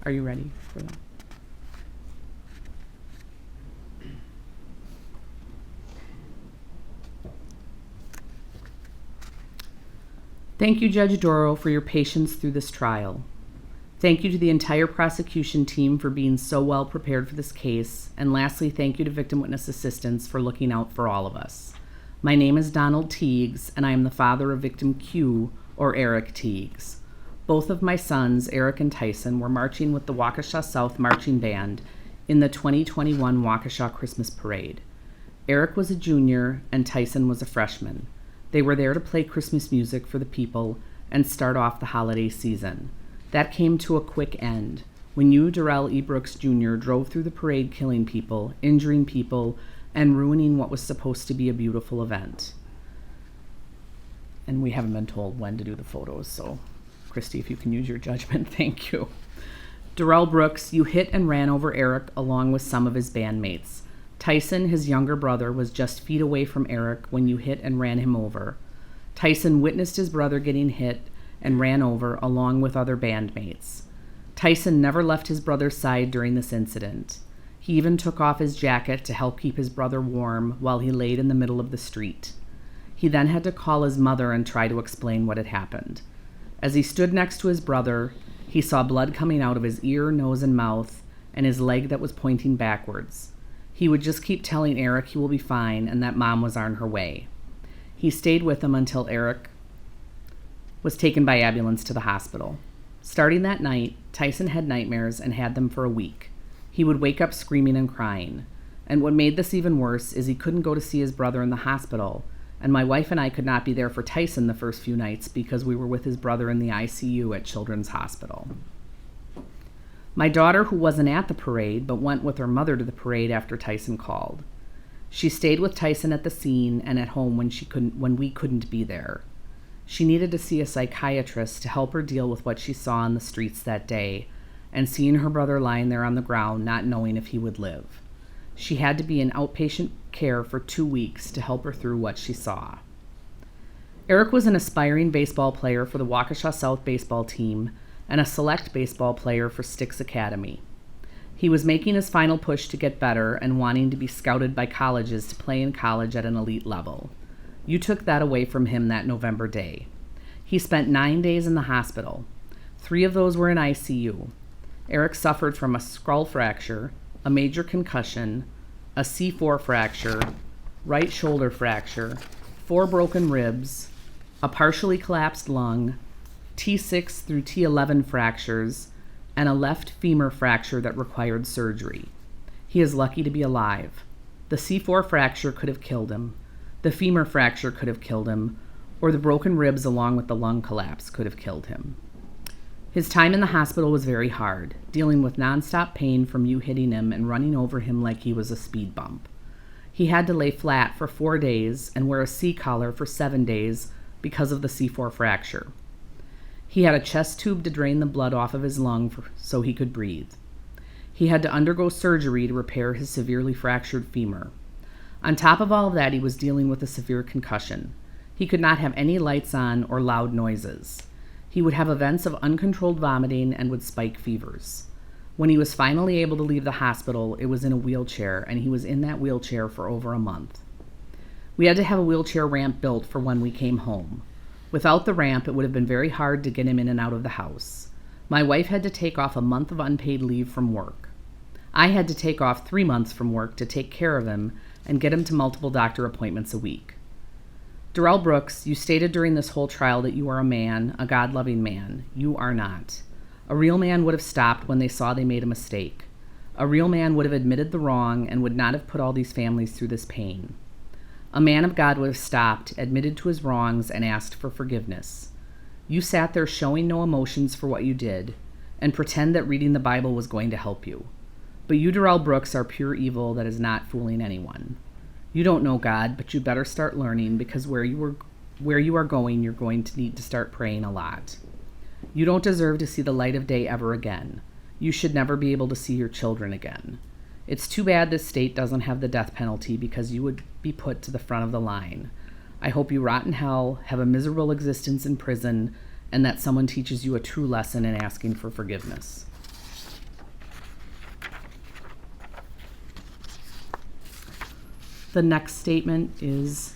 Are you ready for that? Thank you, Judge Darrell, for your patience through this trial. Thank you to the entire prosecution team for being so well prepared for this case. And lastly, thank you to Victim Witness Assistance for looking out for all of us. My name is Donald Teagues, and I am the father of victim Q, or Eric Teagues. Both of my sons, Eric and Tyson, were marching with the Waukesha South Marching Band in the 2021 Waukesha Christmas Parade. Eric was a junior, and Tyson was a freshman. They were there to play Christmas music for the people and start off the holiday season. That came to a quick end when you, Darrell E. Brooks Jr., drove through the parade killing people, injuring people, and ruining what was supposed to be a beautiful event. And we haven't been told when to do the photos, so Christy, if you can use your judgment, thank you. Darrell Brooks, you hit and ran over Eric along with some of his bandmates. Tyson, his younger brother, was just feet away from Eric when you hit and ran him over. Tyson witnessed his brother getting hit and ran over along with other bandmates. Tyson never left his brother's side during this incident. He even took off his jacket to help keep his brother warm while he laid in the middle of the street. He then had to call his mother and try to explain what had happened. As he stood next to his brother, he saw blood coming out of his ear, nose, and mouth, and his leg that was pointing backwards. He would just keep telling Eric he will be fine and that Mom was on her way. He stayed with him until Eric was taken by ambulance to the hospital. Starting that night, Tyson had nightmares and had them for a week. He would wake up screaming and crying. And what made this even worse is he couldn't go to see his brother in the hospital, and my wife and I could not be there for Tyson the first few nights because we were with his brother in the ICU at Children's Hospital. My daughter, who wasn't at the parade but went with her mother to the parade after Tyson called. She stayed with Tyson at the scene and at home when we couldn't be there. She needed to see a psychiatrist to help her deal with what she saw on the streets that day and seeing her brother lying there on the ground not knowing if he would live. She had to be in outpatient care for 2 weeks to help her through what she saw. Eric was an aspiring baseball player for the Waukesha South baseball team and a select baseball player for Styx Academy. He was making his final push to get better and wanting to be scouted by colleges to play in college at an elite level. You took that away from him that November day. He spent 9 days in the hospital. 3 of those were in ICU. Eric suffered from a skull fracture, a major concussion, a C4 fracture, right shoulder fracture, 4 broken ribs, a partially collapsed lung, T6 through T11 fractures, and a left femur fracture that required surgery. He is lucky to be alive. The C4 fracture could have killed him. The femur fracture could have killed him, or the broken ribs along with the lung collapse could have killed him. His time in the hospital was very hard, dealing with nonstop pain from you hitting him and running over him like he was a speed bump. He had to lay flat for 4 days and wear a C-collar for 7 days because of the C4 fracture. He had a chest tube to drain the blood off of his lung so he could breathe. He had to undergo surgery to repair his severely fractured femur. On top of all of that, he was dealing with a severe concussion. He could not have any lights on or loud noises. He would have events of uncontrolled vomiting and would spike fevers. When he was finally able to leave the hospital, it was in a wheelchair, and he was in that wheelchair for over a month. We had to have a wheelchair ramp built for when we came home. Without the ramp, it would have been very hard to get him in and out of the house. My wife had to take off a month of unpaid leave from work. I had to take off 3 months from work to take care of him and get him to multiple doctor appointments a week. Darrell Brooks, you stated during this whole trial that you are a man, a God-loving man. You are not. A real man would have stopped when they saw they made a mistake. A real man would have admitted the wrong and would not have put all these families through this pain. A man of God would have stopped, admitted to his wrongs, and asked for forgiveness. You sat there showing no emotions for what you did and pretend that reading the Bible was going to help you. But you, Darrell Brooks, are pure evil that is not fooling anyone. You don't know God, but you better start learning because where you are going, you're going to need to start praying a lot. You don't deserve to see the light of day ever again. You should never be able to see your children again. It's too bad this state doesn't have the death penalty because you would be put to the front of the line. I hope you rot in hell, have a miserable existence in prison, and that someone teaches you a true lesson in asking for forgiveness. The next statement is